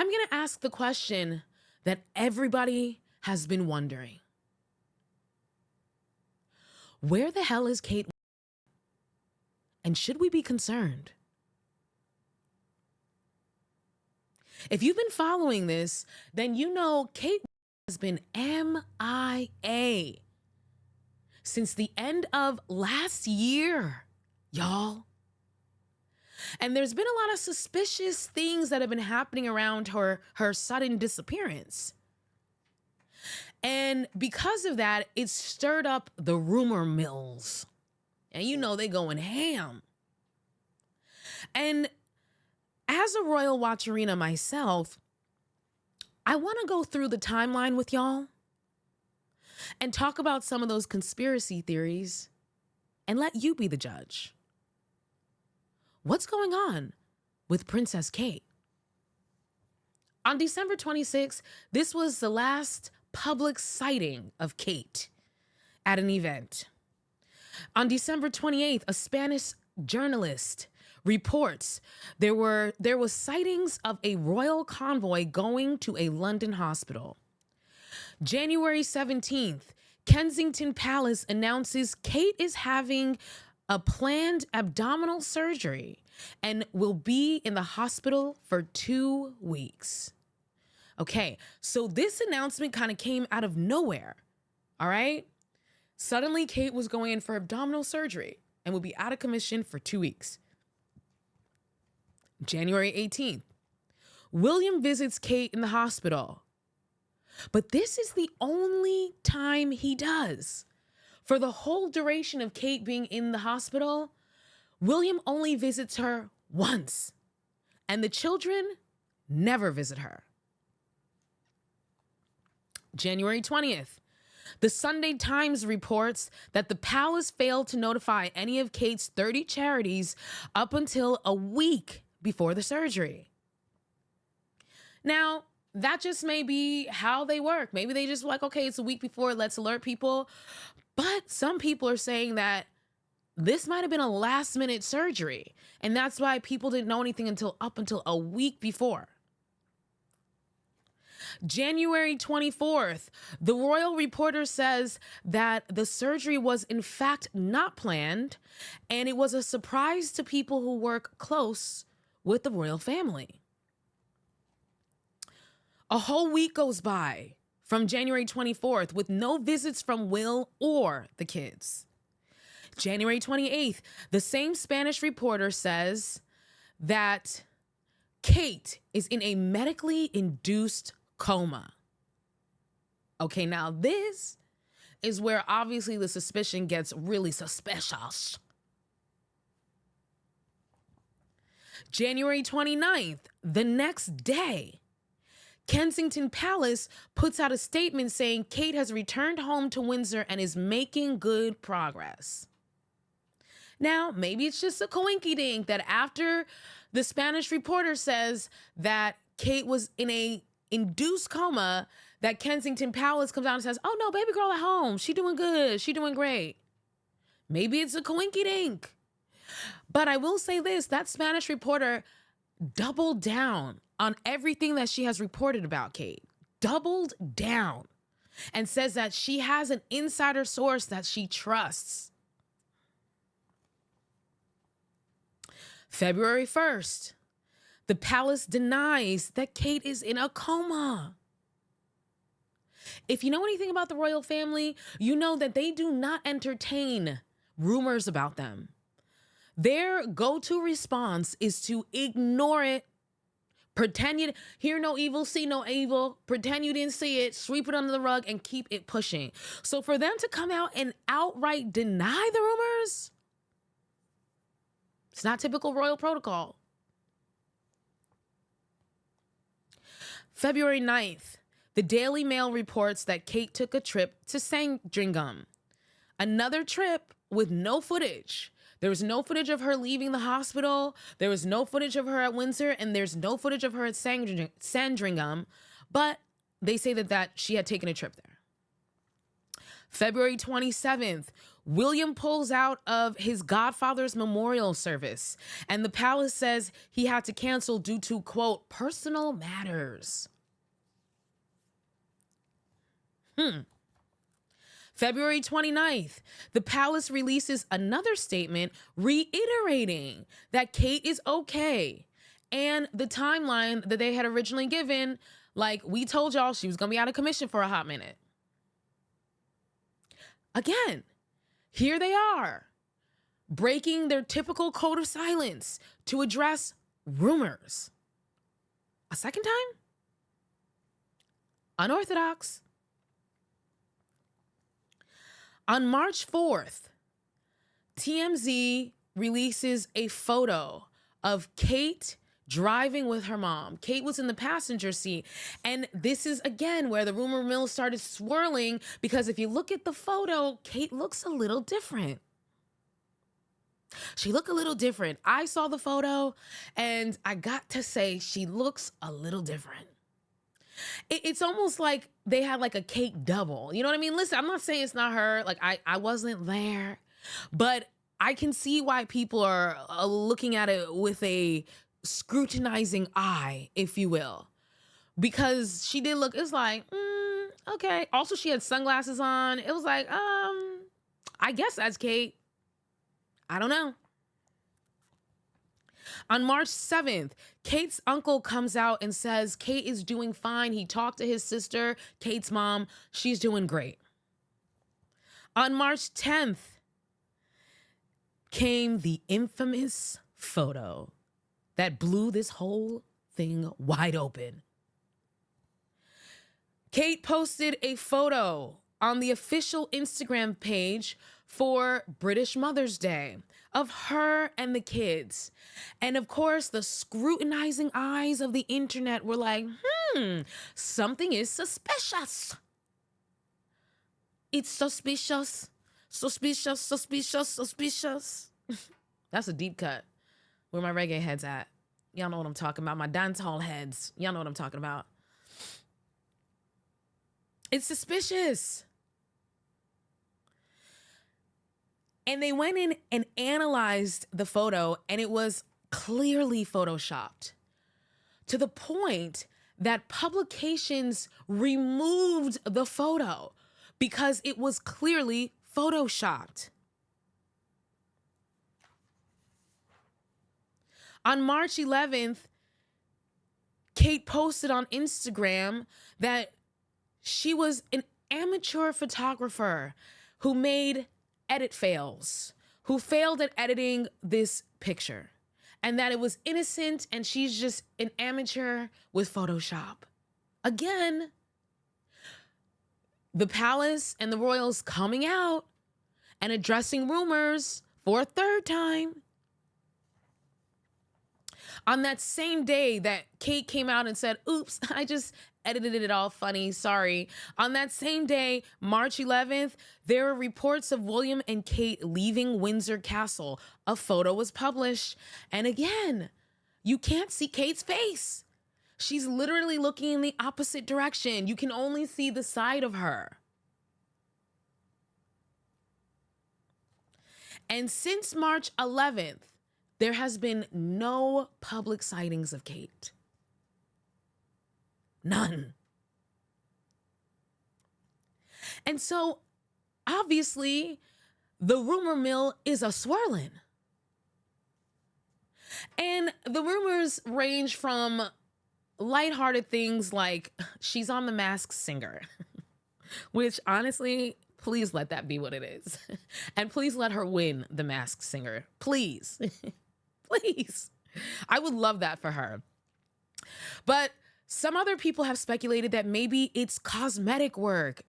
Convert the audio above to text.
going to ask the question that everybody has been wondering. Where the hell is Kate? And should we be concerned? If you've been following this, then you know Kate has been MIA since the end of last year, y'all. And there's been a lot of suspicious things that have been happening around her sudden disappearance. And because of that, it stirred up the rumor mills. And you know they going ham. And as a Royal Watcherina myself, I want to go through the timeline with y'all and talk about some of those conspiracy theories and let you be the judge. What's going on with Princess Kate? On December 26th, this was the last public sighting of Kate at an event. On December 28th, a Spanish journalist reports there was sightings of a royal convoy going to a London hospital. January 17th, Kensington Palace announces Kate is having a planned abdominal surgery and will be in the hospital for 2 weeks. Okay, so this announcement kind of came out of nowhere, all right? Suddenly, Kate was going in for abdominal surgery and will be out of commission for 2 weeks. January 18th, William visits Kate in the hospital. But this is the only time he does. For the whole duration of Kate being in the hospital, William only visits her once, and the children never visit her. January 20th, the Sunday Times reports that the palace failed to notify any of Kate's 30 charities up until a week before the surgery. Now, that just may be how they work. Maybe they just like, okay, it's a week before, let's alert people. But some people are saying that this might have been a last minute surgery, and that's why people didn't know anything until a week before. January 24th, the royal reporter says that the surgery was in fact not planned, and it was a surprise to people who work close with the royal family. A whole week goes by from January 24th with no visits from Will or the kids. January 28th, the same Spanish reporter says that Kate is in a medically induced coma. Okay, now this is where obviously the suspicion gets really suspicious. January 29th, the next day, Kensington Palace puts out a statement saying Kate has returned home to Windsor and is making good progress. Now, maybe it's just a coinky-dink that after the Spanish reporter says that Kate was in a induced coma, that Kensington Palace comes out and says, oh no, baby girl at home, she doing good, she doing great. Maybe it's a coinky-dink. But I will say this, that Spanish reporter doubled down on everything that she has reported about Kate. Doubled down and says that she has an insider source that she trusts. February 1st, the palace denies that Kate is in a coma. If you know anything about the royal family, you know that they do not entertain rumors about them. Their go-to response is to ignore it, pretend you hear no evil, see no evil, pretend you didn't see it, sweep it under the rug, and keep it pushing. So for them to come out and outright deny the rumors, it's not typical royal protocol. February 9th, the Daily Mail reports that Kate took a trip to Sandringham. Another trip with no footage. There was no footage of her leaving the hospital. There was no footage of her at Windsor, and there's no footage of her at Sandringham, but they say that she had taken a trip there. February 27th, William pulls out of his godfather's memorial service, and the palace says he had to cancel due to, quote, personal matters. February 29th, the palace releases another statement reiterating that Kate is okay. And the timeline that they had originally given, like we told y'all, she was going to be out of commission for a hot minute. Again, here they are, breaking their typical code of silence to address rumors. A second time? Unorthodox. On March 4th, TMZ releases a photo of Kate driving with her mom. Kate was in the passenger seat. And this is, again, where the rumor mill started swirling, because if you look at the photo, Kate looks a little different. She looked a little different. I saw the photo, and I got to say, she looks a little different. It's almost like they had like a Kate double. You know what I mean? Listen, I'm not saying it's not her. Like, I wasn't there. But I can see why people are looking at it with a scrutinizing eye, if you will. Because she did look, it's like, okay. Also, she had sunglasses on. It was like, I guess that's Kate. I don't know. On March 7th, Kate's uncle comes out and says Kate is doing fine. He talked to his sister, Kate's mom. She's doing great. On March 10th came the infamous photo that blew this whole thing wide open. Kate posted a photo on the official Instagram page for British Mother's Day of her and the kids. And of course, the scrutinizing eyes of the internet were like, something is suspicious. It's suspicious, suspicious, suspicious, suspicious. That's a deep cut. Where my reggae heads at? Y'all know what I'm talking about. My dance hall heads. Y'all know what I'm talking about. It's suspicious. And they went in and analyzed the photo, and it was clearly photoshopped, to the point that publications removed the photo because it was clearly photoshopped. On March 11th, Kate posted on Instagram that she was an amateur photographer who made edit fails, who failed at editing this picture, and that it was innocent and she's just an amateur with Photoshop. Again, the palace and the royals coming out and addressing rumors for a third time. On that same day that Kate came out and said, oops, I just edited it all funny, sorry. On that same day, March 11th, there were reports of William and Kate leaving Windsor Castle. A photo was published. And again, you can't see Kate's face. She's literally looking in the opposite direction. You can only see the side of her. And since March 11th, there has been no public sightings of Kate. None. And so, obviously, the rumor mill is a swirling. And the rumors range from lighthearted things like she's on The Masked Singer, which honestly, please let that be what it is. And please let her win The Masked Singer. Please. Please. I would love that for her. But some other people have speculated that maybe it's cosmetic work.